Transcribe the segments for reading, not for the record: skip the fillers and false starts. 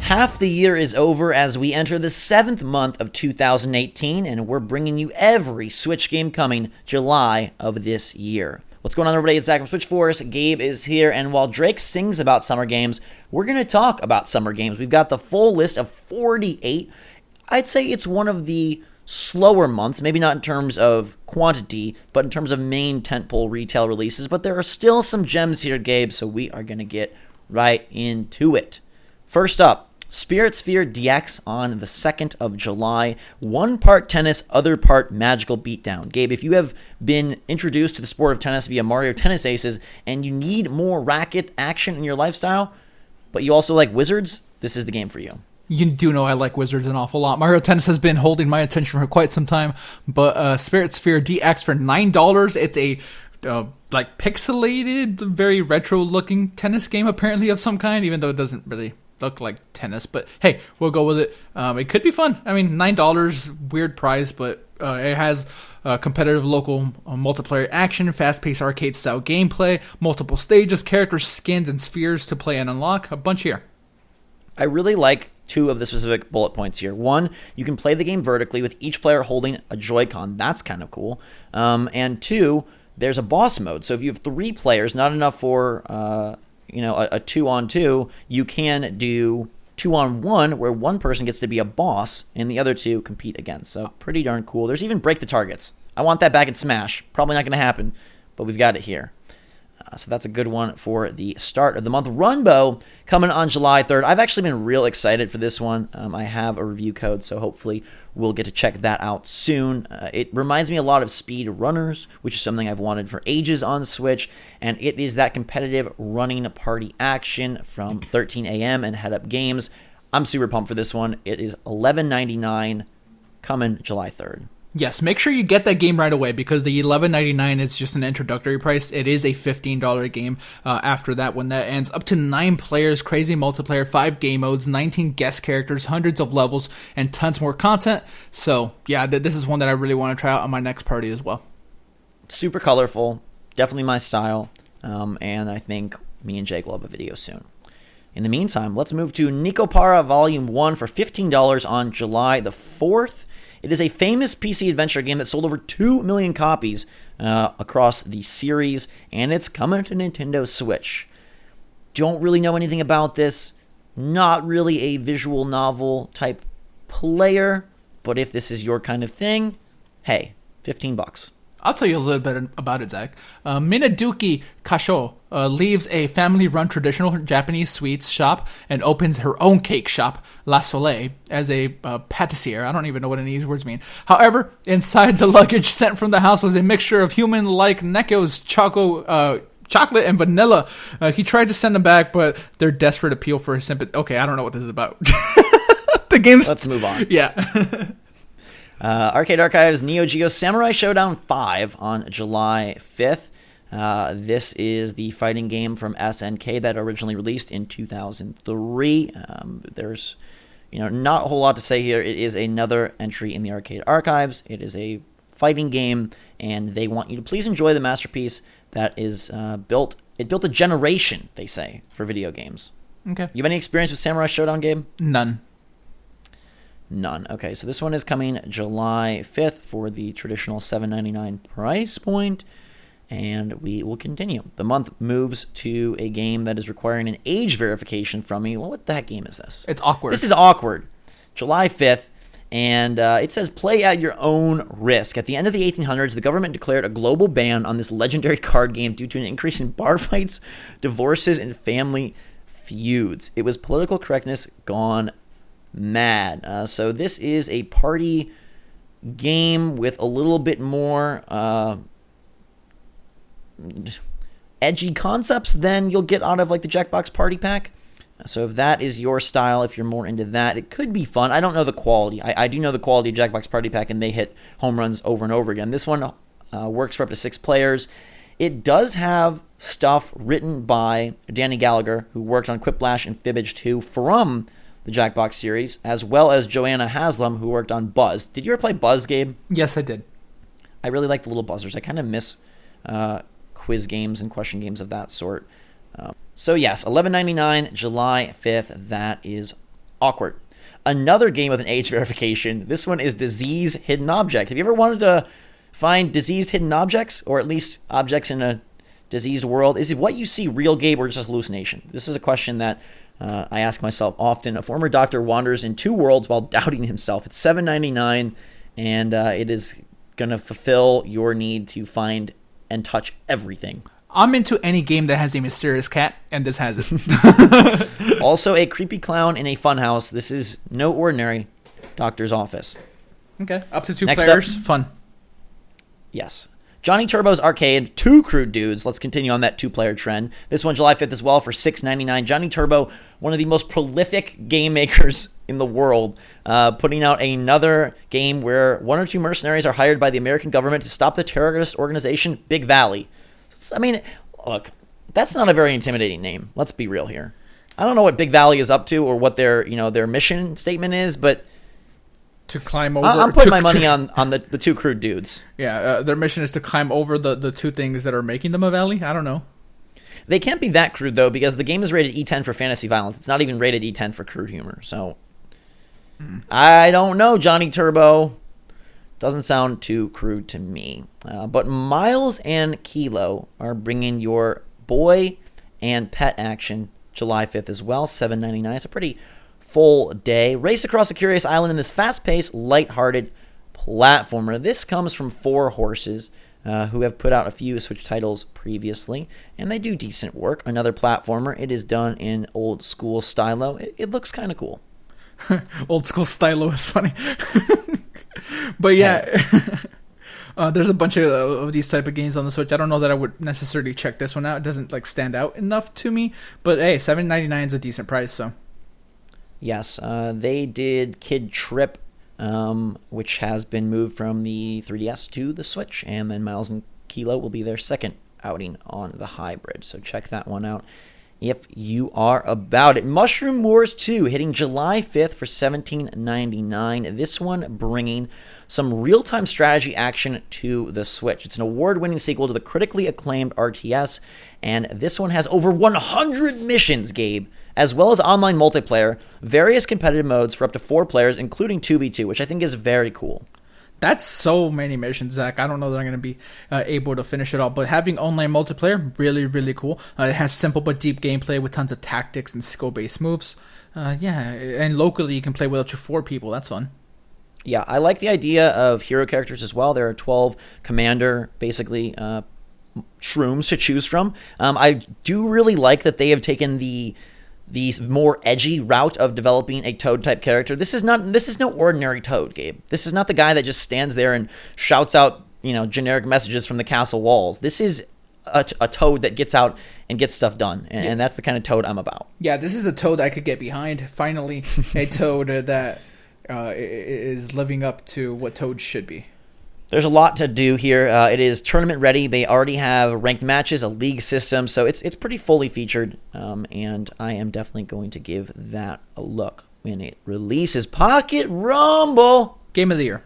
Half the year is over as we enter the 7th month of 2018, and we're bringing you every Switch game coming July of this year. What's going on, everybody? It's Zach from Switch Force. Gabe is here, and while Drake sings about summer games, we're going to talk about summer games. We've got the full list of 48. I'd say it's one of the slower months, maybe not in terms of quantity, but in terms of main tentpole retail releases, but there are still some gems here, Gabe, so we are going to get right into it. First up, Spirit Sphere DX on the 2nd of July. One part tennis, other part magical beatdown. Gabe, if you have been introduced to the sport of tennis via Mario Tennis Aces and you need more racket action in your lifestyle, but you also like wizards, this is the game for you. You do know I like Wizards an awful lot. Mario Tennis has been holding my attention for quite some time, but Spirit Sphere DX for $9. It's a pixelated, very retro-looking tennis game apparently of some kind, even though it doesn't really look like tennis. But hey, we'll go with it. It could be fun. I mean, $9, weird price, but it has competitive local multiplayer action, fast-paced arcade-style gameplay, multiple stages, characters, skins, and spheres to play and unlock. A bunch here. I really like two of the specific bullet points here. One, you can play the game vertically with each player holding a Joy-Con. That's kind of cool. And two, there's a boss mode. So if you have 3 players, not enough for a 2-on-2, you can do 2-on-1, where one person gets to be a boss and the other 2 compete against. So pretty darn cool. There's even break the targets. I want that back in Smash. Probably not going to happen, but we've got it here. So that's a good one for the start of the month. Runbow coming on July 3rd. I've actually been real excited for this one. I have a review code, so hopefully we'll get to check that out soon. It reminds me a lot of Speed Runners, which is something I've wanted for ages on the Switch, and it is that competitive running party action from 13 a.m. and Head Up Games. I'm super pumped for this one. It is $11.99 coming July 3rd. Yes, make sure you get that game right away because the $11.99 is just an introductory price. It is a $15 game after that when that ends. Up to 9 players, crazy multiplayer, 5 game modes, 19 guest characters, hundreds of levels, and tons more content. So, yeah, this is one that I really want to try out on my next party as well. Super colorful, definitely my style, and I think me and Jake will have a video soon. In the meantime, let's move to Neko Para Volume 1 for $15 on July the 4th. It is a famous PC adventure game that sold over 2 million copies across the series, and it's coming to Nintendo Switch. Don't really know anything about this. Not really a visual novel type player, but if this is your kind of thing, hey, $15. I'll tell you a little bit about it, Zach. Minaduki Kasho leaves a family-run traditional Japanese sweets shop and opens her own cake shop, La Soleil, as a patissier. I don't even know what any of these words mean. However, inside the luggage sent from the house was a mixture of human-like Neko's chocolate and vanilla. He tried to send them back, but their desperate appeal for his sympathy. Okay, I don't know what this is about. The game's... Let's move on. Yeah. Arcade Archives Geo Samurai Shodown 5 on July 5th. This is the fighting game from SNK that originally released in 2003. There's not a whole lot to say here. It is another entry in the Arcade Archives. It is a fighting game, and they want you to please enjoy the masterpiece that is built. It built a generation, they say, for video games. Okay. You have any experience with Samurai Shodown, Gabe? None. Okay, so this one is coming July 5th for the traditional $7.99 price point, and we will continue. The month moves to a game that is requiring an age verification from me. What the heck game is this? It's Awkward. This is Awkward. July 5th, and it says play at your own risk. At the end of the 1800s, the government declared a global ban on this legendary card game due to an increase in bar fights, divorces, and family feuds. It was political correctness gone mad. So this is a party game with a little bit more edgy concepts than you'll get out of like the Jackbox Party Pack. So if that is your style, if you're more into that, it could be fun. I don't know the quality. I do know the quality of Jackbox Party Pack, and they hit home runs over and over again. This one works for up to 6 players. It does have stuff written by Danny Gallagher, who worked on Quiplash and Fibbage 2 from the Jackbox series, as well as Joanna Haslam, who worked on Buzz. Did you ever play Buzz, Gabe? Yes, I did. I really like the little buzzers. I kind of miss quiz games and question games of that sort. So yes, $11.99, July 5th. That is awkward. Another game with an age verification. This one is Disease Hidden Object. Have you ever wanted to find diseased hidden objects, or at least objects in a diseased world? Is it what you see real, Gabe, or just a hallucination? This is a question that I ask myself often. A former doctor wanders in two worlds while doubting himself. It's $7.99, and it is going to fulfill your need to find and touch everything. I'm into any game that has a mysterious cat, and this has it. Also, a creepy clown in a funhouse. This is no ordinary doctor's office. Okay, up to 2 Next players. up, Fun. Yes. Johnny Turbo's Arcade, 2 crude dudes. Let's continue on that 2-player trend. This one, July 5th as well, for $6.99. Johnny Turbo, one of the most prolific game makers in the world, putting out another game where 1 or 2 mercenaries are hired by the American government to stop the terrorist organization Big Valley. I mean, look, that's not a very intimidating name. Let's be real here. I don't know what Big Valley is up to or what their mission statement is, but To climb over. I'm putting my money on the 2 crude dudes. Yeah, their mission is to climb over the 2 things that are making them a valley. I don't know. They can't be that crude, though, because the game is rated E10 for fantasy violence. It's not even rated E10 for crude humor. So, I don't know, Johnny Turbo. Doesn't sound too crude to me. But Miles and Kilo are bringing your boy and pet action July 5th as well, $7.99. It's a pretty full day. Race across a curious island in this fast-paced, lighthearted platformer. This comes from 4 Horses, who have put out a few Switch titles previously, and they do decent work. Another platformer. It is done in old school stylo. It looks kind of cool. Old school stylo is funny. But yeah, there's a bunch of these type of games on the Switch. I don't know that I would necessarily check this one out. It doesn't stand out enough to me. But hey, $7.99 is a decent price, so. Yes, they did Kid Trip, which has been moved from the 3DS to the Switch, and then Miles and Kilo will be their second outing on the hybrid. So check that one out if you are about it. Mushroom Wars 2 hitting July 5th for $17.99. This one bringing some real-time strategy action to the Switch. It's an award-winning sequel to the critically acclaimed RTS, and this one has over 100 missions, Gabe, as well as online multiplayer, various competitive modes for up to 4 players, including 2v2, which I think is very cool. That's so many missions, Zach. I don't know that I'm going to be able to finish it all. But having online multiplayer, really, really cool. It has simple but deep gameplay with tons of tactics and skill-based moves. Yeah, and locally you can play with up to 4 people. That's fun. Yeah, I like the idea of hero characters as well. There are 12 commander, basically, shrooms to choose from. I do really like that they have taken the more edgy route of developing a Toad-type character. This is no ordinary Toad, Gabe. This is not the guy that just stands there and shouts out, generic messages from the castle walls. This is a Toad that gets out and gets stuff done, and that's the kind of Toad I'm about. Yeah, this is a Toad I could get behind. Finally, a Toad that is living up to what Toad should be. There's a lot to do here. It is tournament ready. They already have ranked matches, a league system, so it's pretty fully featured, and I am definitely going to give that a look when it releases. Pocket Rumble! Game of the year.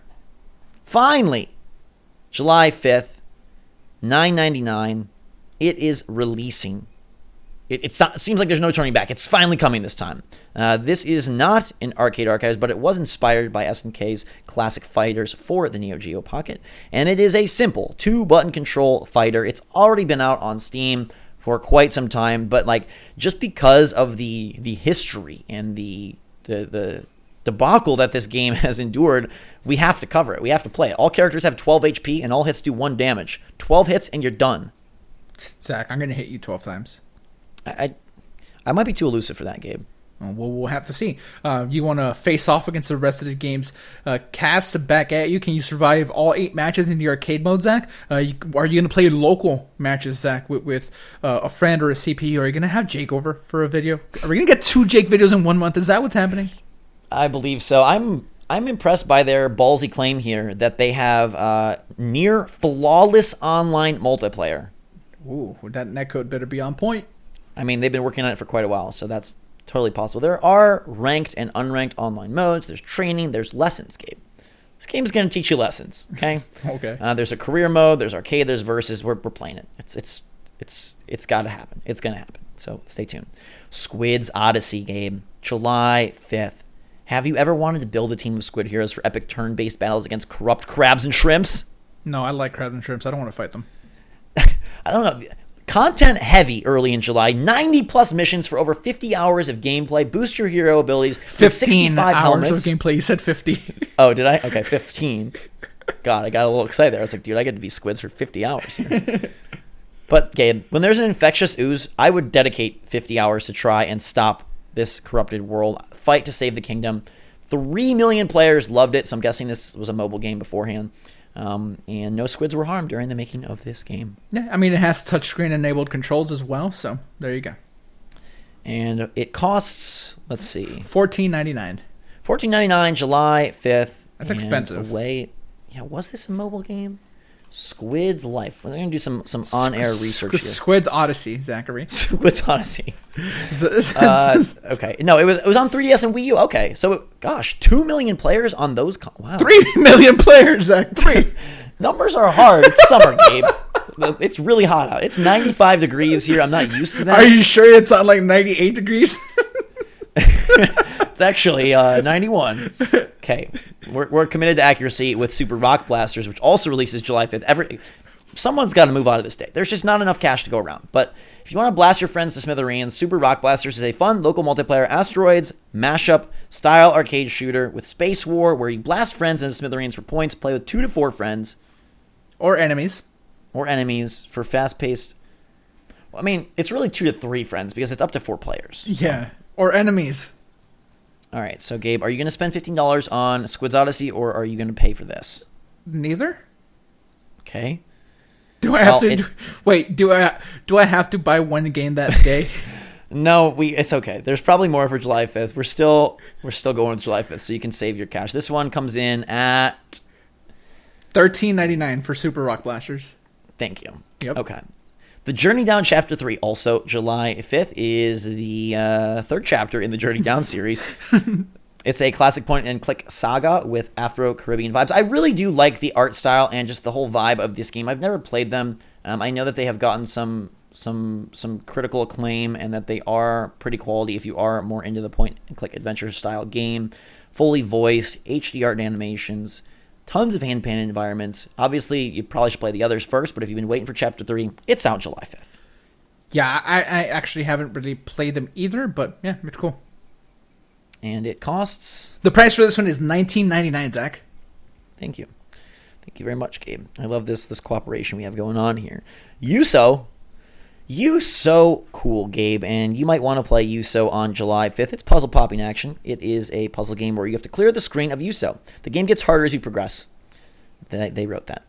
Finally, July 5th, $9.99. It is releasing. It seems like there's no turning back. It's finally coming this time. This is not in Arcade Archives, but it was inspired by SNK's classic fighters for the Neo Geo Pocket. And it is a simple 2-button control fighter. It's already been out on Steam for quite some time, but just because of the history and the debacle that this game has endured, we have to cover it. We have to play it. All characters have 12 HP, and all hits do 1 damage. 12 hits, and you're done. Zach, I'm going to hit you 12 times. I might be too elusive for that, Gabe. Well, we'll have to see. You want to face off against the rest of the game's cast back at you. Can you survive all 8 matches in the arcade mode, Zach? Are you going to play local matches, Zach, with a friend or a CPU? Are you going to have Jake over for a video? Are we going to get 2 Jake videos in 1 month? Is that what's happening? I believe so. I'm impressed by their ballsy claim here that they have near flawless online multiplayer. Ooh, that netcode better be on point. I mean, they've been working on it for quite a while, so that's totally possible. There are ranked and unranked online modes. There's training. There's lessons, Gabe. This game's going to teach you lessons, okay? Okay. There's a career mode. There's arcade. There's versus. We're playing it. It's got to happen. It's going to happen. So stay tuned. Squids Odyssey game, July 5th. Have you ever wanted to build a team of squid heroes for epic turn-based battles against corrupt crabs and shrimps? No, I like crabs and shrimps. I don't want to fight them. I don't know. Content heavy early in July. 90-plus missions for over 50 hours of gameplay. Boost your hero abilities. 15 hours helmets. of gameplay. You said 50. Oh, did I? Okay, 15. God, I got a little excited there. I was like, dude, I get to be squids for 50 hours here. But, Gabe, when there's an infectious ooze, I would dedicate 50 hours to try and stop this corrupted world. Fight to save the kingdom. 3 million players loved it, so I'm guessing this was a mobile game beforehand. And no squids were harmed during the making of this game. Yeah, I mean, it has touchscreen-enabled controls as well, so there you go. And it costs, let's see. $14.99. $14.99, July 5th. That's expensive. Yeah, was this a mobile game? Squid's Life. We're going to do some on-air research here. Squids Odyssey, Zachary. Squid's Odyssey. Okay. No, it was on 3DS and Wii U. Okay. So, gosh, 2 million players on those. Wow. 3 million players, Zach. 3. Numbers are hard. It's summer, Gabe. It's really hot out. It's 95 degrees here. I'm not used to that. Are you sure it's on like 98 degrees? It's actually 91. Okay. We're committed to accuracy with Super Rock Blasters, which also releases July 5th. Someone's got to move out of this day. There's just not enough cash to go around. But if you want to blast your friends to smithereens, Super Rock Blasters is a fun local multiplayer asteroids mashup style arcade shooter with Space War, where you blast friends into smithereens for points. Play with 2 to 4 friends. Or enemies for fast-paced. Well, I mean, it's really 2 to 3 friends because it's up to 4 players. Yeah. Or enemies. All right, so Gabe, are you going to spend $15 on Squids Odyssey, or are you going to pay for this? Neither. Okay. Do I have to? Wait. Do I have to buy one game that day? No, it's okay. There's probably more for July 5th. We're still going with July 5th, so you can save your cash. This one comes in at $13.99 for Super Rock Blasters. Thank you. Yep. Okay. The Journey Down Chapter 3, also July 5th, is the third chapter in the Journey Down series. It's a classic point-and-click saga with Afro-Caribbean vibes. I really do like the art style and just the whole vibe of this game. I've never played them. I know that they have gotten some critical acclaim and that they are pretty quality if you are more into the point-and-click adventure-style game. Fully voiced, HD art and animations. Tons of hand-painted environments. Obviously, you probably should play the others first, but if you've been waiting for Chapter 3, it's out July 5th. Yeah, I actually haven't really played them either, but yeah, it's cool. And it costs... The price for this one is $19.99, Zach. Thank you. Thank you very much, Gabe. I love this cooperation we have going on here. Yuso cool, Gabe, and you might want to play Yuso on July 5th. It's puzzle popping action. It is a puzzle game where you have to clear the screen of Yuso. The game gets harder as you progress. They wrote that.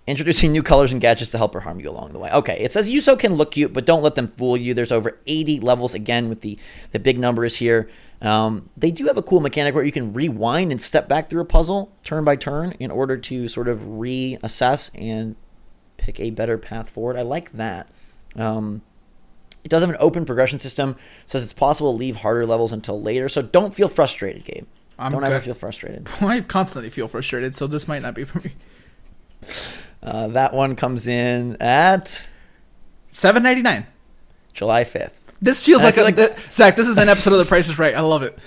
Introducing new colors and gadgets to help or harm you along the way. Okay, it says Yuso can look cute, but don't let them fool you. There's over 80 levels, again, with the big numbers here. They do have a cool mechanic where you can rewind and step back through a puzzle turn by turn in order to sort of reassess and pick a better path forward. I like that. It does have an open progression system. It says it's possible to leave harder levels until later, so don't feel frustrated, Gabe. Don't ever feel frustrated. I constantly feel frustrated, so this might not be for me. That one comes in at $7.99. July 5th. This feels like Zach, this is an episode of The Price is Right. I love it.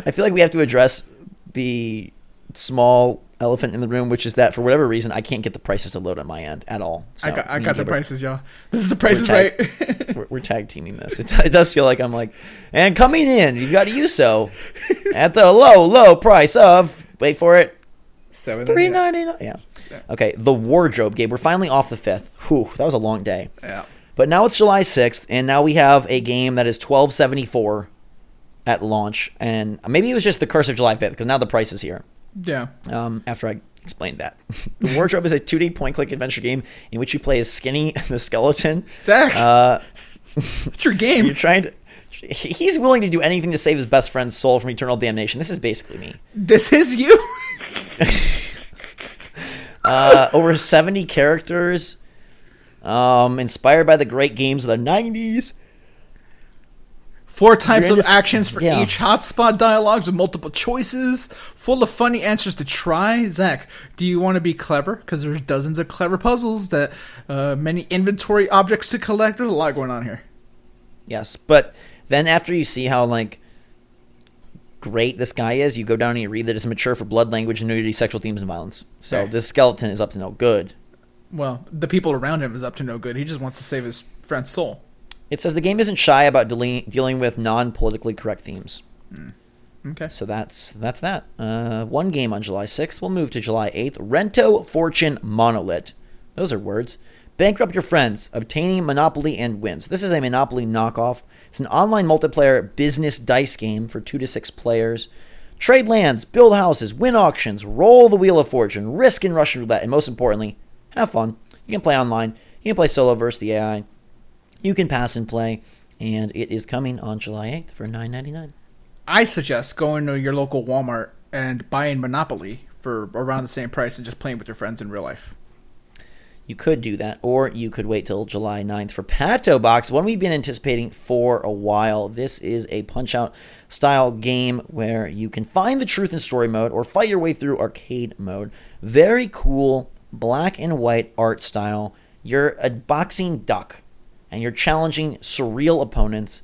I feel like we have to address the small elephant in the room, which is that for whatever reason, I can't get the prices to load on my end at all. So I got the prices, y'all. This is The Price is Right. We're tag teaming this. It does feel like I'm like, and coming in, you've got Yuso at the low price of, wait for it, $3.99. Yeah. Okay, the wardrobe, Gabe. We're finally off the 5th. Whew, that was a long day. Yeah. But now it's July 6th, and now we have a game that is $12.74 at launch. And maybe it was just the curse of July 5th, because now the price is here. Yeah. After I explained that. The Wardrobe is a 2D point-click adventure game in which you play as Skinny the Skeleton. Zach, it's your game. You're trying to... He's willing to do anything to save his best friend's soul from eternal damnation. This is basically me. This is you? Over 70 characters. Inspired by the great games of the 90s. 4 types of actions for each hotspot dialogues with multiple choices. Full of funny answers to try. Zach, do you want to be clever? Because there's dozens of clever puzzles, that many inventory objects to collect. There's a lot going on here. Yes, but then after you see how like great this guy is, you go down and you read that it's mature for blood, language, nudity, sexual themes, and violence. So this skeleton is up to no good. Well, the people around him is up to no good. He just wants to save his friend's soul. It says the game isn't shy about dealing with non-politically correct themes. Okay. So that's that. One game on July 6th. We'll move to July 8th. Rento Fortune Monolith. Those are words. Bankrupt your friends, obtaining Monopoly and wins. This is a Monopoly knockoff. It's an online multiplayer business dice game for 2 to 6 players. Trade lands, build houses, win auctions, roll the Wheel of Fortune, risk in Russian roulette, and most importantly, have fun. You can play online. You can play solo versus the AI. You can pass and play. And it is coming on July 8th for $9.99. I suggest going to your local Walmart and buying Monopoly for around the same price and just playing with your friends in real life. You could do that, or you could wait till July 9th for Pato Box, one we've been anticipating for a while. This is a Punch-Out style game where you can find the truth in story mode or fight your way through arcade mode. Very cool black and white art style. You're a boxing duck, and you're challenging surreal opponents.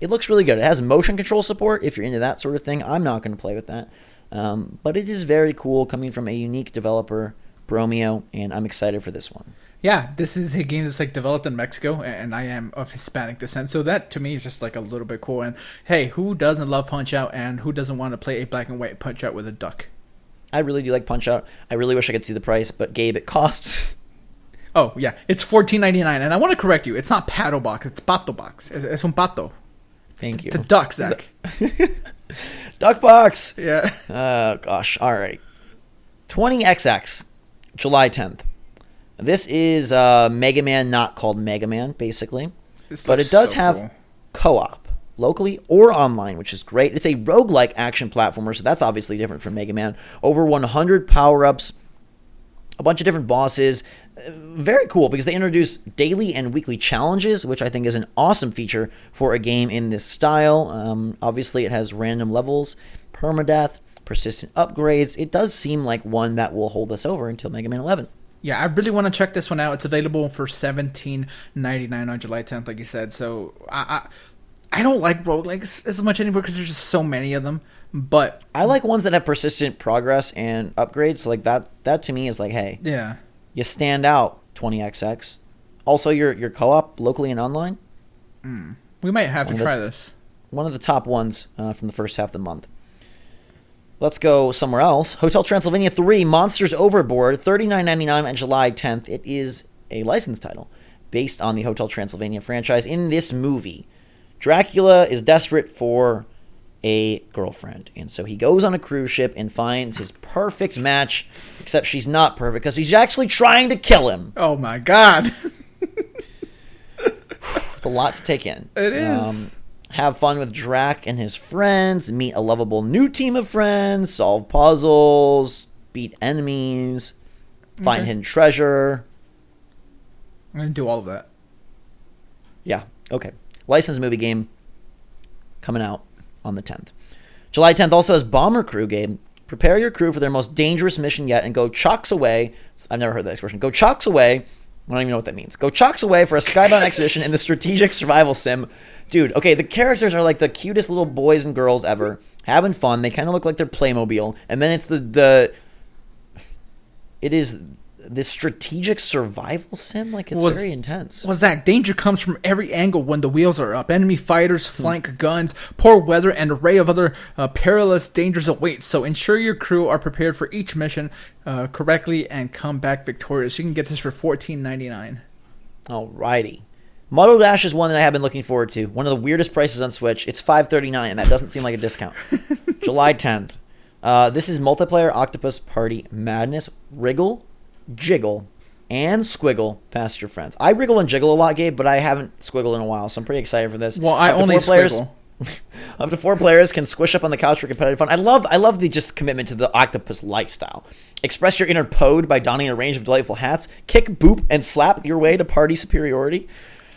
It looks really good. It has motion control support if you're into that sort of thing. I'm not going to play with that. But it is very cool coming from a unique developer, Bromeo, and I'm excited for this one. Yeah, this is a game that's like developed in Mexico, and I am of Hispanic descent, so that to me is just like a little bit cool. And hey, who doesn't love Punch-Out, and who doesn't want to play a black and white Punch-Out with a duck? I really do like Punch-Out. I really wish I could see the price, but Gabe, it costs... Oh, yeah, it's $14.99, and I want to correct you. It's not Pato Box, it's Pato Box. Es un pato. Thank you. It's a duck, Zach. Duck Box! Yeah. Oh, gosh. All right. 20XX, July 10th. This is Megaman not called Megaman, basically. But it does have co-op, locally or online, which is great. It's a roguelike action platformer, so that's obviously different from Mega Man. Over 100 power-ups, a bunch of different bosses. Very cool because they introduce daily and weekly challenges, which I think is an awesome feature for a game in this style. Obviously, it has random levels, permadeath, persistent upgrades. It does seem like one that will hold us over until Mega Man 11. Yeah, I really want to check this one out. It's available for $17.99 on July 10th, like you said. So I don't like roguelikes as much anymore because there's just so many of them. But I like ones that have persistent progress and upgrades. So like that to me is like, hey, yeah, you stand out, 20XX. Also, your co-op locally and online. We might have to try this. One of the top ones from the first half of the month. Let's go somewhere else. Hotel Transylvania 3, Monsters Overboard, $39.99 on July 10th. It is a licensed title based on the Hotel Transylvania franchise. In this movie, Dracula is desperate for a girlfriend, and so he goes on a cruise ship and finds his perfect match, except she's not perfect because he's actually trying to kill him. Oh my god. It's a lot to take in. It is. Have fun with Drac and his friends, meet a lovable new team of friends, solve puzzles, beat enemies, find hidden treasure. I'm going to do all of that. Yeah, okay. Licensed movie game coming out on the 10th. July 10th also has Bomber Crew game. Prepare your crew for their most dangerous mission yet and go chocks away. I've never heard that expression. Go chocks away. I don't even know what that means. Go chocks away for a skybound expedition in the strategic survival sim. Dude, okay, the characters are like the cutest little boys and girls ever, having fun. They kind of look like they're Playmobil. And then it's it is this strategic survival sim. Like, it's very intense. Well, Zach, danger comes from every angle when the wheels are up. Enemy fighters, flank guns, poor weather, and an array of other perilous dangers await. So ensure your crew are prepared for each mission correctly and come back victorious. You can get this for $14.99. Alrighty. Muddle Dash is one that I have been looking forward to. One of the weirdest prices on Switch. It's $5.39, and that doesn't seem like a discount. July 10th. This is multiplayer Octopus Party Madness. Wriggle, jiggle, and squiggle past your friends. I wriggle and jiggle a lot, Gabe, but I haven't squiggled in a while, so I'm pretty excited for this. Well, I only squiggle. Up to 4 players can squish up on the couch for competitive fun. I love the just commitment to the octopus lifestyle. Express your inner pode by donning a range of delightful hats. Kick, boop, and slap your way to party superiority.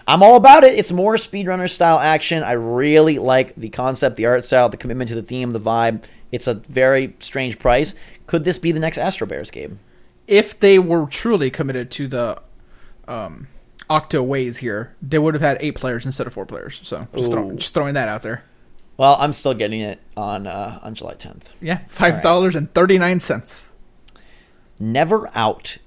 I'm all about it. It's more speedrunner style action. I really like the concept, the art style, the commitment to the theme, the vibe. It's a very strange price. Could this be the next Astro Bears game? If they were truly committed to the Octo ways here, they would have had 8 players instead of 4 players. So just throwing that out there. Well, I'm still getting it on July 10th. Yeah, $5.39. Never Out.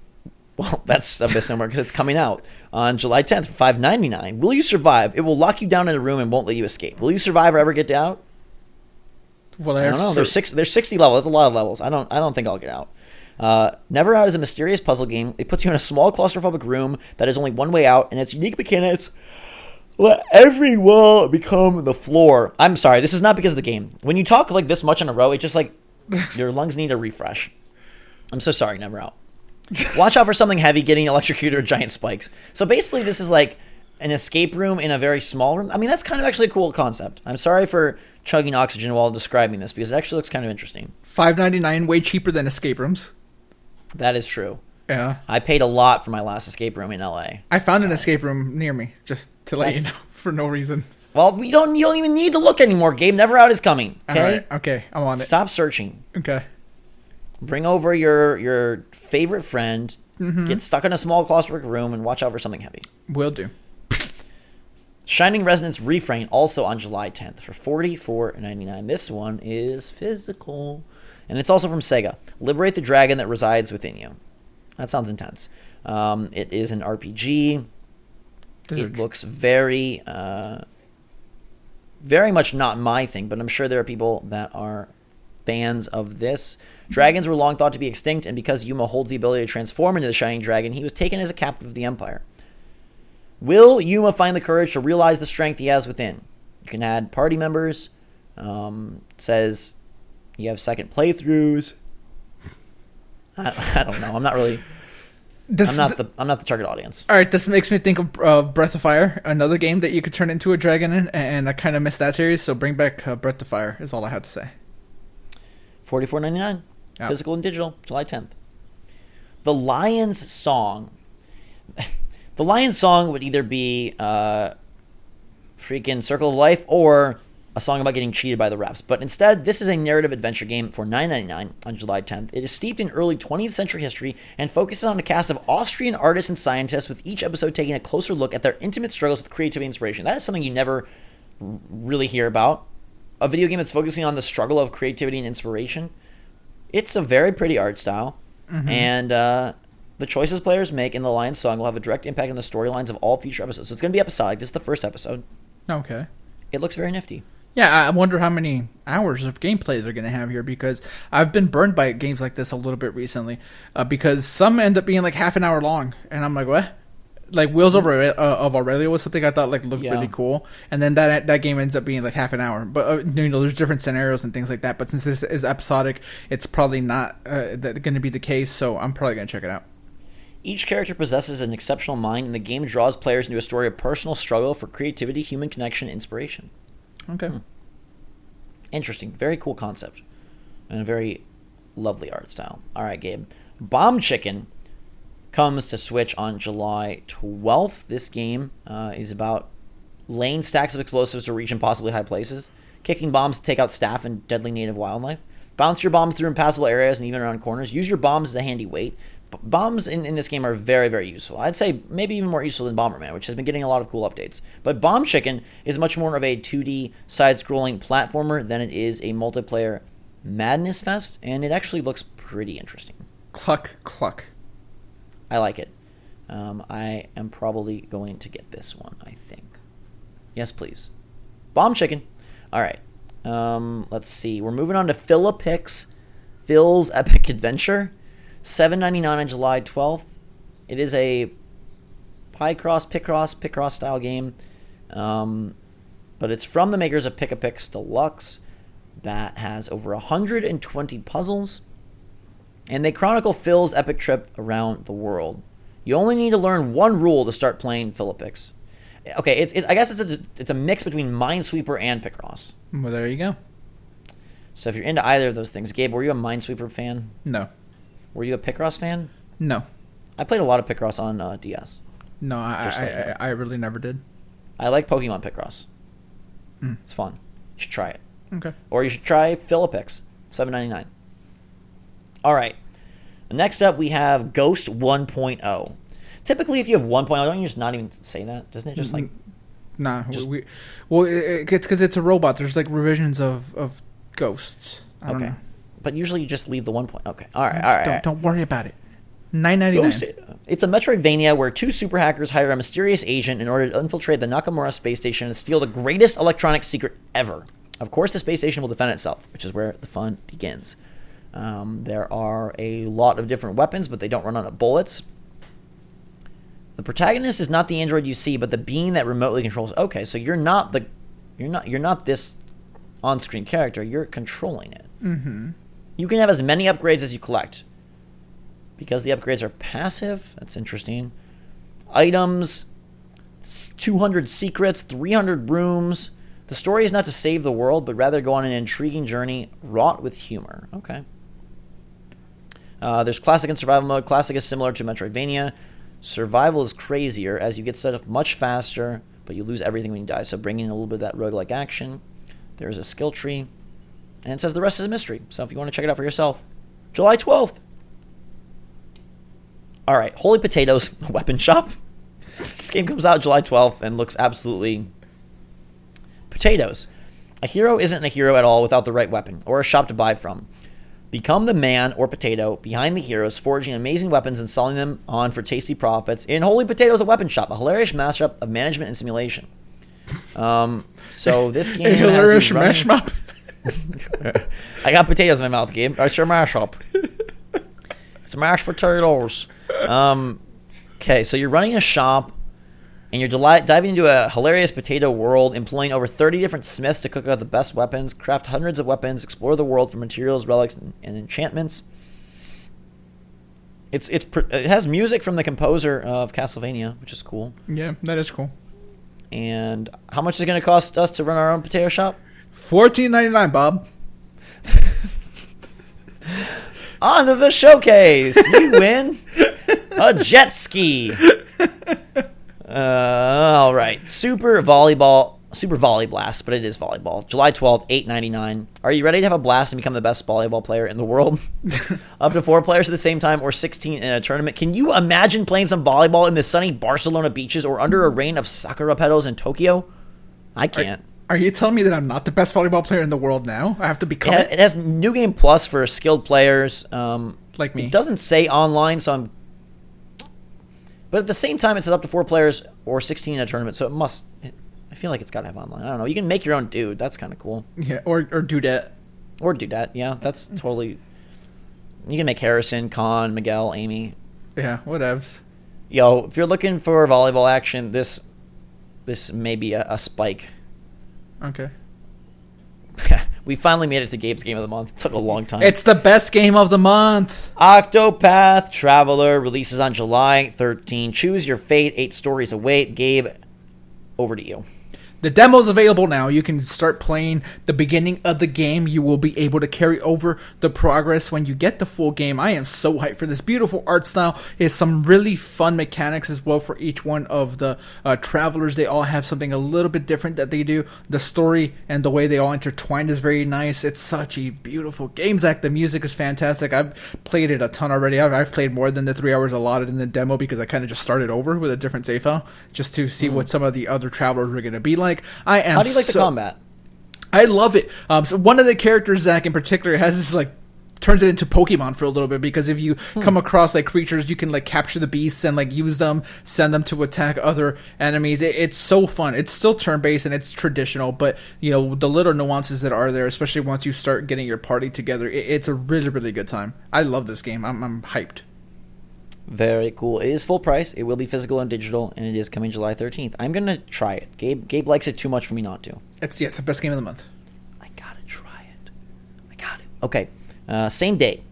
Well, that's a misnomer because it's coming out on July 10th for $5.99. Will you survive? It will lock you down in a room and won't let you escape. Will you survive or ever get out? Well, I don't know. There's 60 levels. That's a lot of levels. I don't think I'll get out. Never Out is a mysterious puzzle game. It puts you in a small claustrophobic room that is only one way out, and its unique mechanics let every wall become the floor. I'm sorry, this is not because of the game. When you talk like this much in a row, it's just like your lungs need a refresh. I'm so sorry, Never Out. Watch out for something heavy getting electrocuted or giant spikes. So basically, this is like an escape room in a very small room. I mean, that's kind of actually a cool concept. I'm sorry for chugging oxygen while describing this because it actually looks kind of interesting. $5.99, way cheaper than escape rooms. That is true. Yeah. I paid a lot for my last escape room in LA. I found an escape room near me, just to let you know, for no reason. Well, you don't even need to look anymore, Gabe. Never Out is coming. Okay? All right. Okay, I'm on it. Stop searching. Okay. Bring over your favorite friend, get stuck in a small claustrophobic room, and watch out for something heavy. Will do. Shining Resonance Refrain, also on July 10th for $44.99. This one is physical. And it's also from Sega. Liberate the dragon that resides within you. That sounds intense. It is an RPG. It looks very, very much not my thing, but I'm sure there are people that are fans of this. Dragons were long thought to be extinct, and because Yuma holds the ability to transform into the Shining Dragon, he was taken as a captive of the Empire. Will Yuma find the courage to realize the strength he has within? You can add party members. It says you have second playthroughs. I don't know. I'm not really. I'm not the target audience. All right, this makes me think of Breath of Fire, another game that you could turn into a dragon in, and I kind of missed that series. So bring back Breath of Fire is all I have to say. $44.99, physical and digital, July 10th. The Lion's Song. The Lion's Song would either be freaking Circle of Life or a song about getting cheated by the refs. But instead, this is a narrative adventure game for $9.99 on July 10th. It is steeped in early 20th century history and focuses on a cast of Austrian artists and scientists, with each episode taking a closer look at their intimate struggles with creativity and inspiration. That is something you never really hear about. A video game that's focusing on the struggle of creativity and inspiration. It's a very pretty art style. And the choices players make in The Lion's Song will have a direct impact on the storylines of all future episodes. So it's going to be episodic. This is the first episode. Okay. It looks very nifty. Yeah, I wonder how many hours of gameplay they're going to have here, because I've been burned by games like this a little bit recently, because some end up being like half an hour long, and I'm like, what? Like Wheels of Aurelia was something I thought like looked really cool, and then that game ends up being like half an hour. But there's different scenarios and things like that. But since this is episodic, it's probably not going to be the case. So I'm probably going to check it out. Each character possesses an exceptional mind, and the game draws players into a story of personal struggle for creativity, human connection, and inspiration. Okay. Interesting. Very cool concept. And a very lovely art style. All right, Gabe. Bomb Chicken comes to Switch on July 12th. This game is about laying stacks of explosives to reach impossibly high places, kicking bombs to take out staff and deadly native wildlife, bounce your bombs through impassable areas and even around corners, use your bombs as a handy weight. Bombs in this game are very, very useful. I'd say maybe even more useful than Bomberman, which has been getting a lot of cool updates. But Bomb Chicken is much more of a 2D side-scrolling platformer than it is a multiplayer madness fest, and it actually looks pretty interesting. Cluck, cluck. I like it. I am probably going to get this one, I think. Yes, please. Bomb Chicken. All right. Let's see. We're moving on to Phil's Epic Adventure. $7.99 on July 12th. It is a Picross style game. But it's from the makers of Pick-a-Pix Deluxe that has over 120 puzzles. And they chronicle Phil's epic trip around the world. You only need to learn one rule to start playing Philipix. Okay, I guess it's a mix between Minesweeper and Picross. Well, there you go. So if you're into either of those things, Gabe, were you a Minesweeper fan? No. Were you a Picross fan? No. I played a lot of Picross on DS. No, I really never did. I like Pokemon Picross. It's fun. You should try it. Okay. Or you should try Philipix, $7.99. All right. Next up, we have Ghost 1.0. Typically, if you have 1 point, don't you just not even say that? Doesn't it just like... Nah, it's because it's a robot. There's like revisions of ghosts. I don't know. But usually you just leave the 1 point. Okay, all right. Don't worry about it. $9.99. It's a Metroidvania where two super hackers hire a mysterious agent in order to infiltrate the Nakamura space station and steal the greatest electronic secret ever. Of course, the space station will defend itself, which is where the fun begins. There are a lot of different weapons, but they don't run out of bullets. The protagonist is not the android you see, but the being that remotely controls. Okay, so you're not this on-screen character. You're controlling it. Mm-hmm. You can have as many upgrades as you collect. Because the upgrades are passive, that's interesting. Items, 200 secrets, 300 rooms. The story is not to save the world, but rather go on an intriguing journey wrought with humor. Okay. There's Classic and Survival mode. Classic is similar to Metroidvania. Survival is crazier as you get set up much faster, but you lose everything when you die. So bringing in a little bit of that roguelike action. There's a skill tree. And it says the rest is a mystery. So if you want to check it out for yourself, July 12th. All right, Holy Potatoes Weapon Shop. This game comes out July 12th and looks absolutely potatoes. A hero isn't a hero at all without the right weapon or a shop to buy from. Become the man or potato behind the heroes, forging amazing weapons and selling them on for tasty profits in Holy Potatoes, a weapon shop, a hilarious mashup of management and simulation. So this game a hilarious mashup. I got potatoes in my mouth, Gabe. It's your mashup. It's mashed potatoes. Okay, so you're running a shop, and you're diving into a hilarious potato world, employing over 30 different smiths to cook out the best weapons, craft hundreds of weapons, explore the world for materials, relics, and enchantments. It has music from the composer of Castlevania, which is cool. Yeah, that is cool. And how much is it going to cost us to run our own potato shop? $14.99, Bob. On to the showcase. You win a jet ski. All right. Super Volley Blast, but it is volleyball. July 12th, $8.99. Are you ready to have a blast and become the best volleyball player in the world? Up to 4 players at the same time or 16 in a tournament. Can you imagine playing some volleyball in the sunny Barcelona beaches or under a rain of sakura petals in Tokyo? I can't. Are you telling me that I'm not the best volleyball player in the world now? I have to become it? It has New Game Plus for skilled players. Like me. It doesn't say online, so but at the same time, it says up to 4 players or 16 in a tournament, so I feel like it's got to have online. I don't know. You can make your own dude. That's kind of cool. Yeah, or dudette. Or dudette, yeah. That's totally... You can make Harrison, Khan, Miguel, Amy. Yeah, whatevs. Yo, if you're looking for volleyball action, this may be a spike. Okay. We finally made it to Gabe's Game of the Month. It took a long time. It's the best game of the month. Octopath Traveler releases on July 13. Choose your fate. 8 stories await. Gabe, over to you. The demo's available now. You can start playing the beginning of the game. You will be able to carry over the progress when you get the full game. I am so hyped for this beautiful art style. It's some really fun mechanics as well for each one of the travelers. They all have something a little bit different that they do. The story and the way they all intertwine is very nice. It's such a beautiful game, Zach. The music is fantastic. I've played it a ton already. I've played more than the 3 hours allotted in the demo because I kind of just started over with a different save file just to see what some of the other travelers were going to be like. How do you like the combat? I love it. So one of the characters, Zach, in particular, has this turns it into Pokemon for a little bit because if you come across creatures, you can capture the beasts and use them, send them to attack other enemies. It's so fun. It's still turn-based and it's traditional, but the little nuances that are there, especially once you start getting your party together, it's a really, really good time. I love this game. I'm hyped. Very cool. It is full price. It will be physical and digital, and it is coming July 13th. I'm going to try it. Gabe likes it too much for me not to. It's the best game of the month. I got to try it. I got it. Okay. Same day.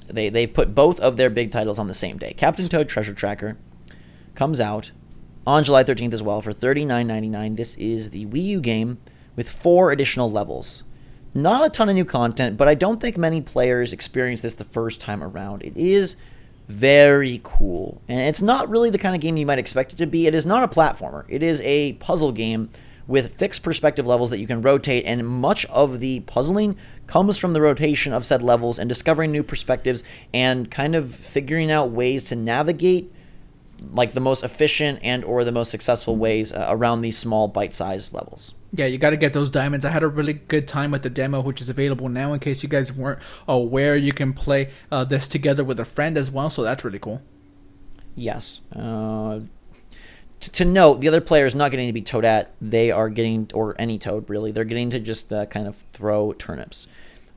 They put both of their big titles on the same day. Captain Toad Treasure Tracker comes out on July 13th as well for $39.99. This is the Wii U game with 4 additional levels. Not a ton of new content, but I don't think many players experience this the first time around. It is very cool. And it's not really the kind of game you might expect it to be. It is not a platformer. It is a puzzle game with fixed perspective levels that you can rotate, and much of the puzzling comes from the rotation of said levels and discovering new perspectives and kind of figuring out ways to navigate like the most efficient and or the most successful ways around these small bite-sized levels. Yeah, you got to get those diamonds. I had a really good time with the demo, which is available now. In case you guys weren't aware, you can play this together with a friend as well, so that's really cool. Yes. To note, the other player is not getting to be Toadette. They are getting, or any Toad really, they're getting to just kind of throw turnips.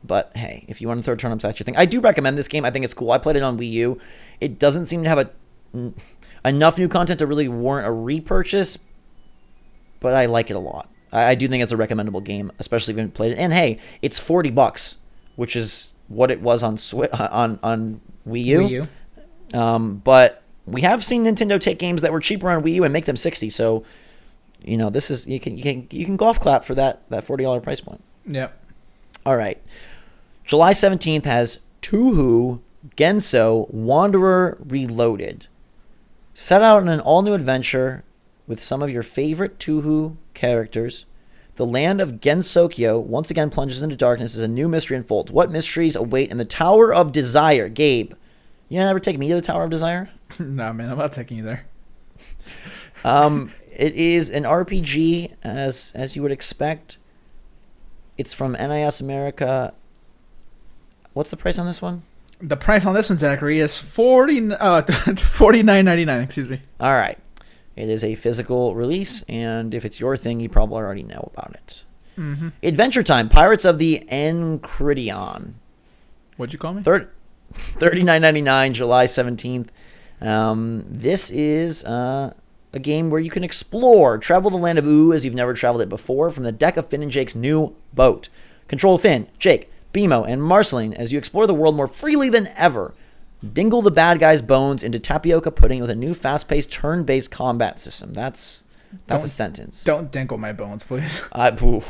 But hey, if you want to throw turnips, that's your thing. I do recommend this game. I think it's cool. I played it on Wii U. It doesn't seem to have enough new content to really warrant a repurchase, but I like it a lot. I do think it's a recommendable game, especially if you haven't played it. And hey, it's $40, which is what it was on on Wii U. Wii U. But we have seen Nintendo take games that were cheaper on Wii U and make them $60. So, this is you can golf clap for that $40 price point. Yep. All right. July 17th has Touhou Genso Wanderer Reloaded. Set out on an all-new adventure with some of your favorite Touhou characters. The land of Gensokyo once again plunges into darkness as a new mystery unfolds. What mysteries await in the Tower of Desire? Gabe, you ever take me to the Tower of Desire? Nah, man, I'm not taking you there. It is an RPG, as you would expect. It's from NIS America. What's the price on this one? The price on this one, Zachary, is $49.99. Excuse me. All right. It is a physical release, and if it's your thing, you probably already know about it. Mm-hmm. Adventure Time, Pirates of the Enchiridion. What'd you call me? $39.99, July 17th. This is a game where you can explore, travel the land of Ooh as you've never traveled it before from the deck of Finn and Jake's new boat. Control Finn, Jake, Bimo, and Marceline as you explore the world more freely than ever. Dingle the bad guy's bones into tapioca pudding with a new fast-paced, turn-based combat system. That's a sentence. Don't dingle my bones, please. It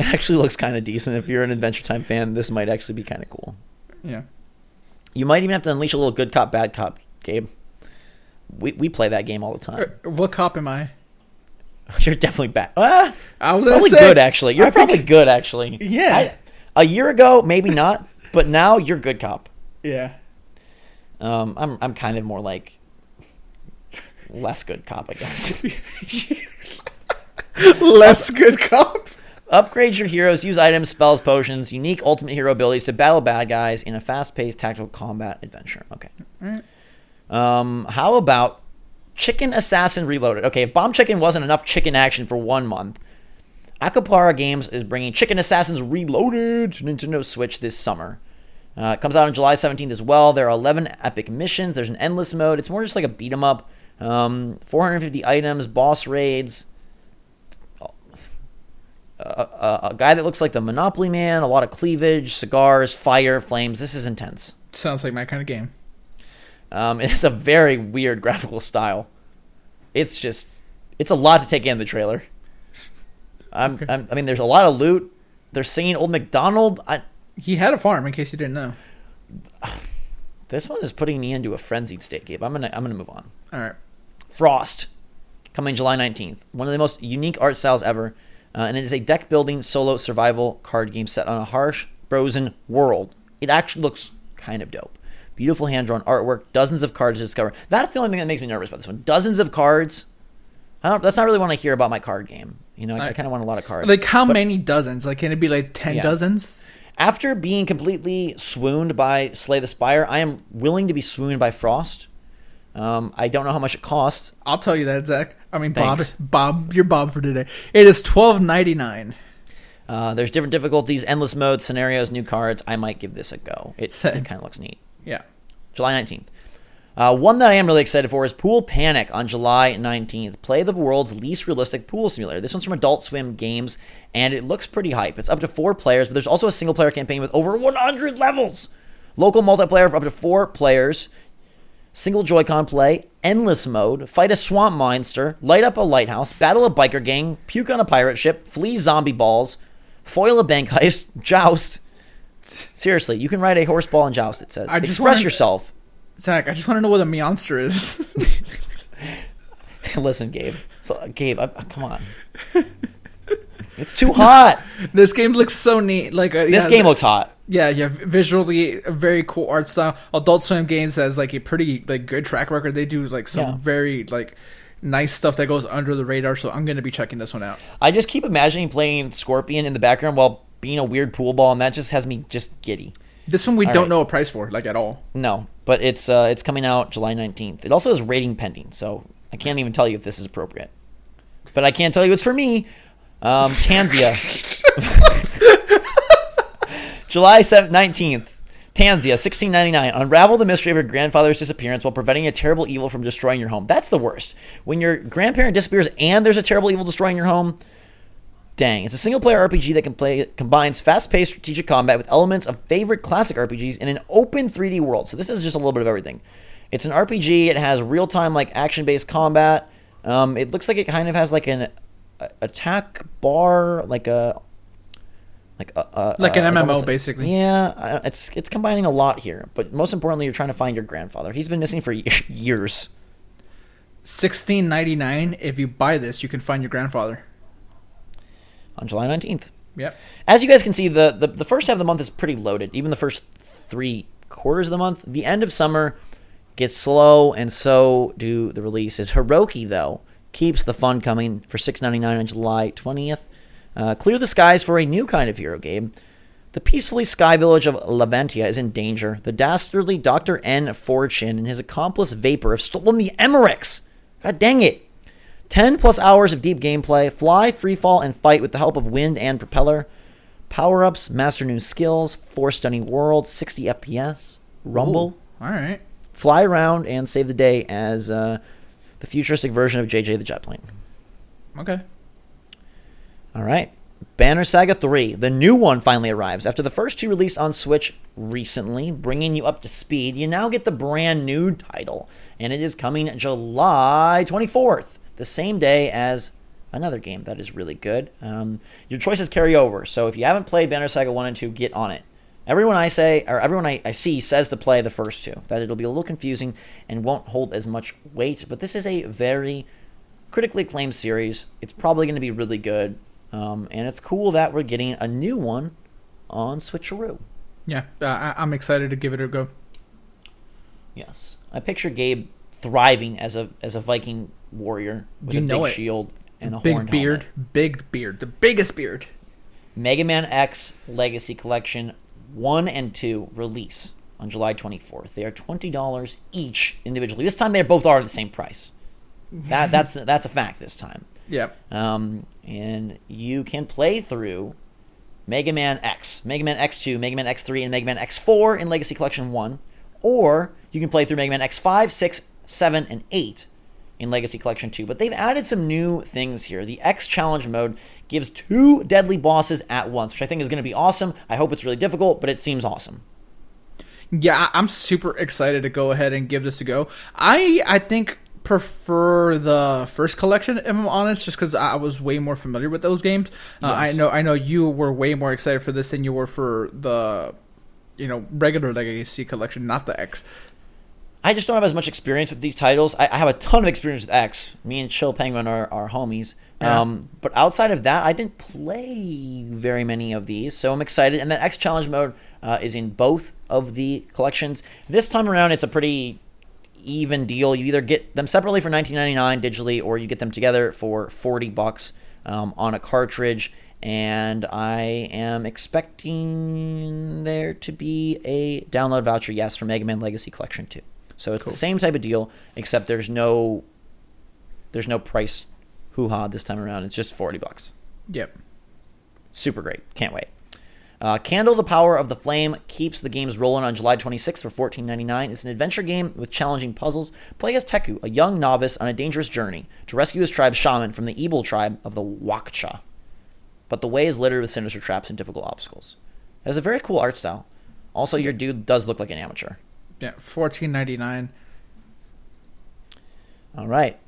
actually looks kind of decent. If you're an Adventure Time fan, this might actually be kind of cool. Yeah. You might even have to unleash a little good cop, bad cop, Gabe. We play that game all the time. What cop am I? You're definitely bad. I was probably say, good, actually. You're probably good, actually. Yeah. A year ago, maybe not, but now you're good cop. Yeah. I'm kind of more like less good cop, I guess. Less good cop? Upgrade your heroes, use items, spells, potions, unique ultimate hero abilities to battle bad guys in a fast-paced tactical combat adventure. Okay. All right. How about Chicken Assassin Reloaded? Okay, if Bomb Chicken wasn't enough chicken action for 1 month, Neko Para Games is bringing Chicken Assassins Reloaded to Nintendo Switch this summer. It comes out on July 17th as well. There are 11 epic missions. There's an endless mode. It's more just like a beat 'em up. 450 items, boss raids. A guy that looks like the Monopoly Man. A lot of cleavage, cigars, fire, flames. This is intense. Sounds like my kind of game. It has a very weird graphical style. It's a lot to take in the trailer. I mean, there's a lot of loot. They're singing Old MacDonald. He had a farm, in case you didn't know. This one is putting me into a frenzied state, Gabe. I'm gonna move on. All right. Frost, coming July 19th. One of the most unique art styles ever, and it is a deck-building solo survival card game set on a harsh, frozen world. It actually looks kind of dope. Beautiful hand-drawn artwork, dozens of cards to discover. That's the only thing that makes me nervous about this one. Dozens of cards. That's not really what I hear about my card game. I kind of want a lot of cards. Like, how many dozens? Like, can it be like 10 dozens? After being completely swooned by Slay the Spire, I am willing to be swooned by Frost. I don't know how much it costs. I'll tell you that, Zach. I mean, Thanks. Bob, you're Bob for today. It is $12.99. There's different difficulties, endless modes, scenarios, new cards. I might give this a go. It kind of looks neat. Yeah. July 19th. One that I am really excited for is Pool Panic on July 19th. Play the world's least realistic pool simulator. This one's from Adult Swim Games, and it looks pretty hype. It's up to 4 players, but there's also a single-player campaign with over 100 levels. Local multiplayer for up to 4 players. Single Joy-Con play, endless mode, fight a swamp monster, light up a lighthouse, battle a biker gang, puke on a pirate ship, flee zombie balls, foil a bank heist, joust. Seriously, you can ride a horse ball and joust, it says. Express yourself. Zach, I just want to know what a meonster is. Listen, Gabe. Come on. It's too hot. This game looks so neat. Like this game looks hot. Yeah. Visually, a very cool art style. Adult Swim Games has like a pretty like good track record. They do like some very like nice stuff that goes under the radar. So I'm gonna be checking this one out. I just keep imagining playing Scorpion in the background while being a weird pool ball, and that just has me just giddy. This one we don't know a price for, like at all. No, but it's coming out July 19th. It also has rating pending, so I can't even tell you if this is appropriate. But I can't tell you it's for me. Tanzia. July 19th. Tanzia, $16.99. Unravel the mystery of your grandfather's disappearance while preventing a terrible evil from destroying your home. That's the worst. When your grandparent disappears and there's a terrible evil destroying your home, dang. It's a single-player RPG that combines fast-paced strategic combat with elements of favorite classic RPGs in an open 3D world. So this is just a little bit of everything. It's an RPG. It has real-time, like, action-based combat. It looks like it kind of has, like, an attack bar, like an MMO, basically. Yeah, it's combining a lot here. But most importantly, you're trying to find your grandfather. He's been missing for years. $16.99. If you buy this, you can find your grandfather. On July 19th. Yep. As you guys can see, the first half of the month is pretty loaded. Even the first 3 quarters of the month. The end of summer gets slow, and so do the releases. Hiroki, though, keeps the fun coming for $6.99 on July 20th. Clear the skies for a new kind of hero game. The peacefully sky village of Laventia is in danger. The dastardly Dr. N. Fortune and his accomplice Vapor have stolen the Emerix. God dang it. 10 plus hours of deep gameplay, fly, freefall, and fight with the help of wind and propeller. Power-ups, master new skills, 4 stunning worlds, 60 FPS, rumble. Ooh, all right. Fly around and save the day as the futuristic version of JJ the Jet Plane. Okay. All right. Banner Saga 3, the new one finally arrives. After the first 2 released on Switch recently, bringing you up to speed, you now get the brand new title, and it is coming July 24th. The same day as another game that is really good. Your choices carry over, so if you haven't played Banner Saga 1 and 2, get on it. Everyone I see says to play the first 2, that it'll be a little confusing and won't hold as much weight, but this is a very critically acclaimed series. It's probably going to be really good, and it's cool that we're getting a new one on Switcheroo. Yeah, I'm excited to give it a go. Yes. I picture Gabe thriving as a Viking warrior with a big shield and a horned helmet. Big beard, the biggest beard. Megaman X Legacy Collection 1 and 2 release on July 24th. They are $20 each individually. This time they both are the same price. That's a fact this time. Yep. And you can play through Mega Man X, Mega Man X2, Mega Man X3, and Mega Man X4 in Legacy Collection 1, or you can play through Mega Man X5, 6, 7, and 8 in Legacy Collection 2. But they've added some new things here. The X Challenge mode gives 2 deadly bosses at once, which I think is going to be awesome. I hope it's really difficult, but it seems awesome. Yeah, I'm super excited to go ahead and give this a go. I think prefer the first collection, if I'm honest, just because I was way more familiar with those games. Yes. I know you were way more excited for this than you were for the regular Legacy Collection, not the X. I just don't have as much experience with these titles. I have a ton of experience with X. Me and Chill Penguin are homies. Yeah. But outside of that, I didn't play very many of these, so I'm excited. And the X Challenge mode is in both of the collections. This time around, it's a pretty even deal. You either get them separately for $19.99 digitally, or you get them together for $40 on a cartridge. And I am expecting there to be a download voucher, yes, for Mega Man Legacy Collection 2. So it's cool. The same type of deal, except there's no price hoo-ha this time around. It's just $40. Yep. Super great. Can't wait. Candle the Power of the Flame keeps the games rolling on July 26th for $14.99. It's an adventure game with challenging puzzles. Play as Teku, a young novice on a dangerous journey to rescue his tribe's shaman from the evil tribe of the Wakcha. But the way is littered with sinister traps and difficult obstacles. It has a very cool art style. Also, your dude does look like an amateur. Yeah, $14.99. All right.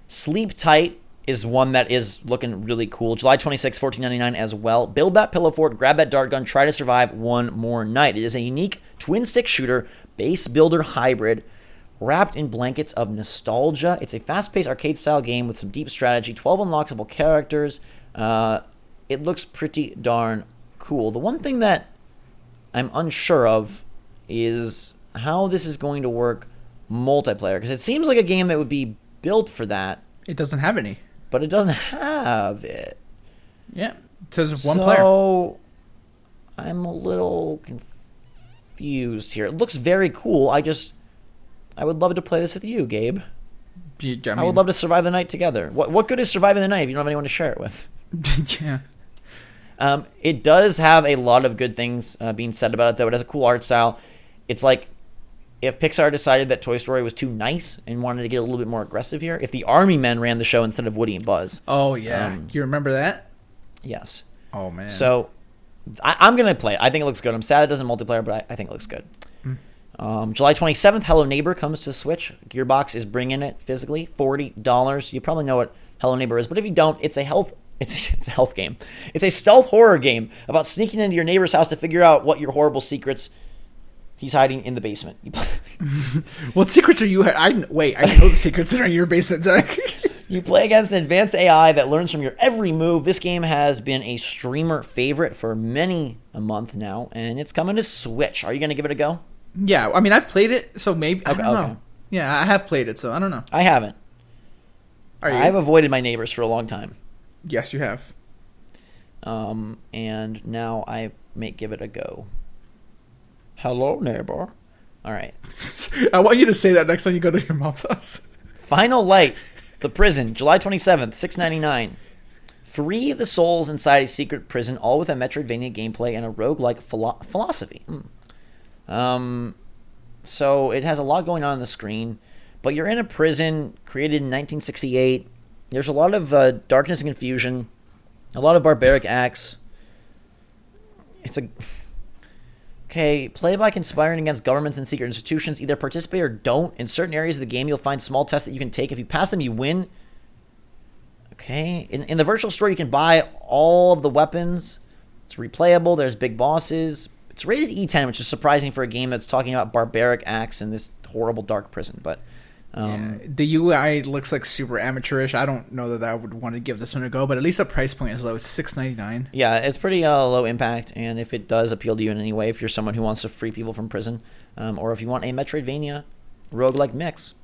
Sleep Tight is one that is looking really cool. July 26th, $14.99 as well. Build that pillow fort, grab that dart gun, try to survive one more night. It is a unique twin-stick shooter, base builder hybrid, wrapped in blankets of nostalgia. It's a fast-paced arcade-style game with some deep strategy, 12 unlockable characters. It looks pretty darn cool. The one thing that I'm unsure of is how this is going to work multiplayer, because it seems like a game that would be built for that. It doesn't have any. But it doesn't have it. Yeah. It says one player. So I'm a little confused here. It looks very cool. I would love to play this with you, Gabe. I would love to survive the night together. What good is surviving the night if you don't have anyone to share it with? Yeah. It does have a lot of good things being said about it, though. It has a cool art style. It's like if Pixar decided that Toy Story was too nice and wanted to get a little bit more aggressive here. If the Army Men ran the show instead of Woody and Buzz. Oh, yeah. Do you remember that? Yes. Oh, man. So I'm going to play it. I think it looks good. I'm sad it doesn't multiplayer, but I think it looks good. July 27th, Hello Neighbor comes to Switch. Gearbox is bringing it physically, $40. You probably know what Hello Neighbor is, but if you don't, it's a health game. It's a stealth horror game about sneaking into your neighbor's house to figure out what your horrible secrets he's hiding in the basement. What secrets are you? I know the secrets that are in your basement, Zach. You play against an advanced AI that learns from your every move. This game has been a streamer favorite for many a month now, and it's coming to Switch. Are you going to give it a go? Yeah, I mean, I've played it, so maybe, I don't know. Yeah, I have played it, so I don't know. I haven't. Are you? I've avoided my neighbors for a long time. Yes, you have. And now I may give it a go. Hello, neighbor. All right. I want you to say that next time you go to your mom's house. Final Light, The Prison, July 27th, $6.99. Free the souls inside a secret prison, all with a Metroidvania gameplay and a roguelike philosophy. So it has a lot going on the screen, but you're in a prison created in 1968. There's a lot of darkness and confusion, a lot of barbaric acts. Play by conspiring against governments and secret institutions. Either participate or don't. In certain areas of the game, you'll find small tests that you can take. If you pass them, you win. Okay. In the virtual store, you can buy all of the weapons. It's replayable. There's big bosses. It's rated E10, which is surprising for a game that's talking about barbaric acts in this horrible dark prison. But the UI looks like super amateurish. I don't know that I would want to give this one a go, but at least the price point is low. It's $6.99. Yeah, it's pretty low impact, and if it does appeal to you in any way, if you're someone who wants to free people from prison, or if you want a Metroidvania roguelike mix,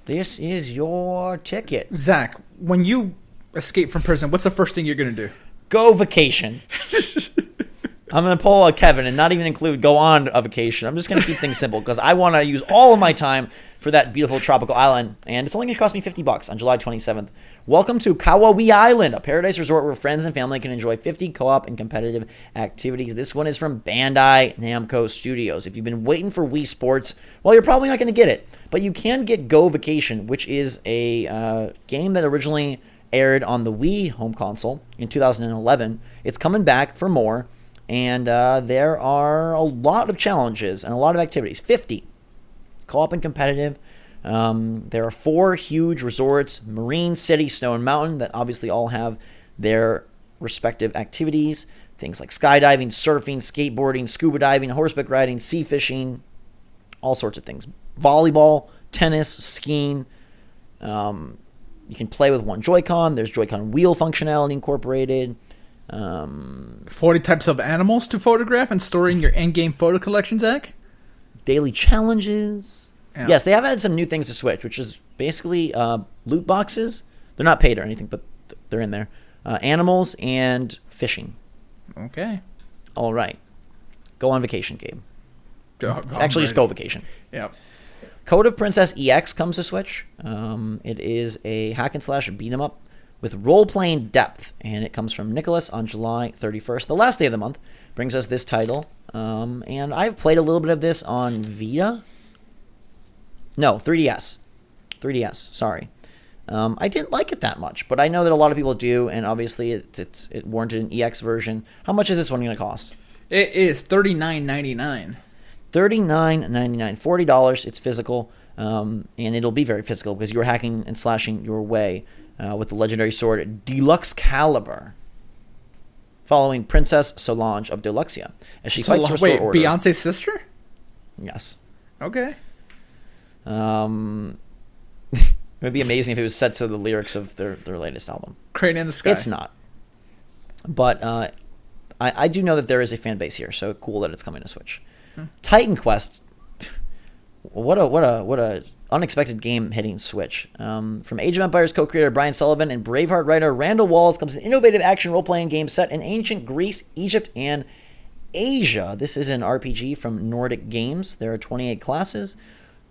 this is your ticket. Zach, when you escape from prison, what's the first thing you're going to do? Go vacation. I'm going to pull a Kevin and not even include go on a vacation. I'm just going to keep things simple because I want to use all of my time for that beautiful tropical island, and it's only going to cost me $50 on July 27th. Welcome to Kauai Island, a paradise resort where friends and family can enjoy 50 co-op and competitive activities. This one is from Bandai Namco Studios. If you've been waiting for Wii Sports, well, you're probably not going to get it, but you can get Go Vacation, which is a game that originally aired on the Wii home console in 2011. It's coming back for more. And there are a lot of challenges and a lot of activities. 50 co-op and competitive. There are 4 huge resorts: Marine City, Snow and Mountain, that obviously all have their respective activities. Things like skydiving, surfing, skateboarding, scuba diving, horseback riding, sea fishing, all sorts of things. Volleyball, tennis, skiing. You can play with one Joy-Con. There's Joy-Con wheel functionality incorporated. 40 types of animals to photograph and store in your in-game photo collection, Zach? Daily challenges. Yeah. Yes, they have added some new things to Switch, which is basically loot boxes. They're not paid or anything, but they're in there. Animals and fishing. Okay. All right. Go on vacation, Gabe. Actually, just go vacation. Yeah. Code of Princess EX comes to Switch. It is a hack and slash beat 'em up with role-playing depth, and it comes from Nicholas on July 31st. The last day of the month brings us this title, and I've played a little bit of this on Vita. No, 3DS. 3DS, sorry. I didn't like it that much, but I know that a lot of people do, and obviously it warranted an EX version. How much is this one going to cost? It is $39.99. $39.99, $40. It's physical, and it'll be very physical because you're hacking and slashing your way with the legendary sword Deluxe Caliber, following Princess Solange of Deluxia as she fights to restore order. Beyonce's sister? Yes. Okay. It would be amazing if it was set to the lyrics of their latest album. Crane in the Sky. It's not. But I do know that there is a fan base here, so cool that it's coming to Switch. Titan Quest, what a unexpected game hitting Switch. From Age of Empires co-creator Brian Sullivan and Braveheart writer Randall Wallace comes an innovative action role-playing game set in ancient Greece, Egypt, and Asia. This is an RPG from Nordic Games. There are 28 classes,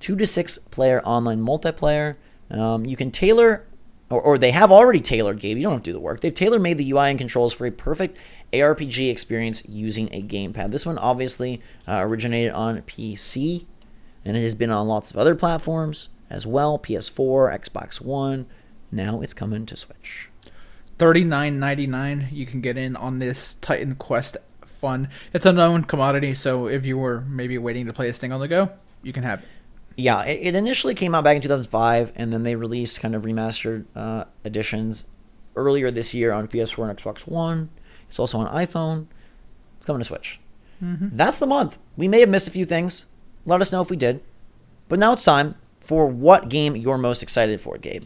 2 to 6 player online multiplayer. You can tailor, or they have already tailored, Gabe. You don't have to do the work. They've tailor-made the UI and controls for a perfect ARPG experience using a gamepad. This one obviously originated on PC, and it has been on lots of other platforms as well, PS4, Xbox One. Now it's coming to Switch. $39.99 you can get in on this Titan Quest fun. It's a known commodity, so if you were maybe waiting to play this thing on the go, you can have it. Yeah, it initially came out back in 2005, and then they released kind of remastered editions earlier this year on PS4 and Xbox One. It's also on iPhone. It's coming to Switch. That's the month. We may have missed a few things. Let us know if we did. But now it's time for what game you're most excited for, Gabe.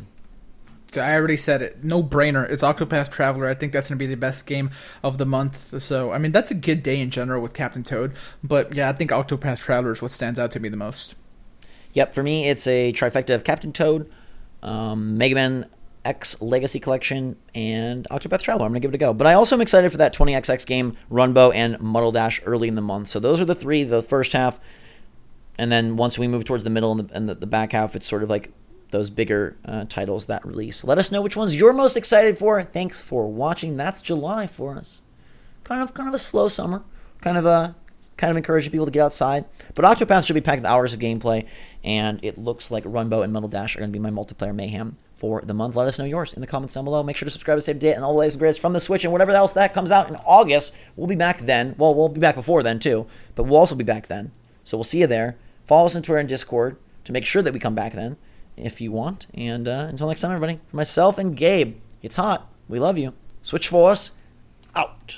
So I already said it. No brainer. It's Octopath Traveler. I think that's going to be the best game of the month. So, I mean, that's a good day in general with Captain Toad. But, yeah, I think Octopath Traveler is what stands out to me the most. Yep, for me, it's a trifecta of Captain Toad, Megaman X Legacy Collection, and Octopath Traveler. I'm going to give it a go. But I also am excited for that 20XX game, Runbow and Muddle Dash, early in the month. So those are the three, the first half. And then once we move towards the middle and the back half, it's sort of like those bigger titles that release. Let us know which ones you're most excited for. Thanks for watching. That's July for us. Kind of a slow summer. Kind of encouraging people to get outside. But Octopath should be packed with hours of gameplay, and it looks like Runbow and Muddle Dash are going to be my multiplayer mayhem for the month. Let us know yours in the comments down below. Make sure to subscribe to stay up to date on all the latest and greatest from the Switch and whatever else that comes out in August. We'll be back then. Well, we'll be back before then too, but we'll also be back then. So we'll see you there. Follow us on Twitter and Discord to make sure that we come back then if you want. And until next time, everybody, for myself and Gabe, it's hot. We love you. Switch Force, out.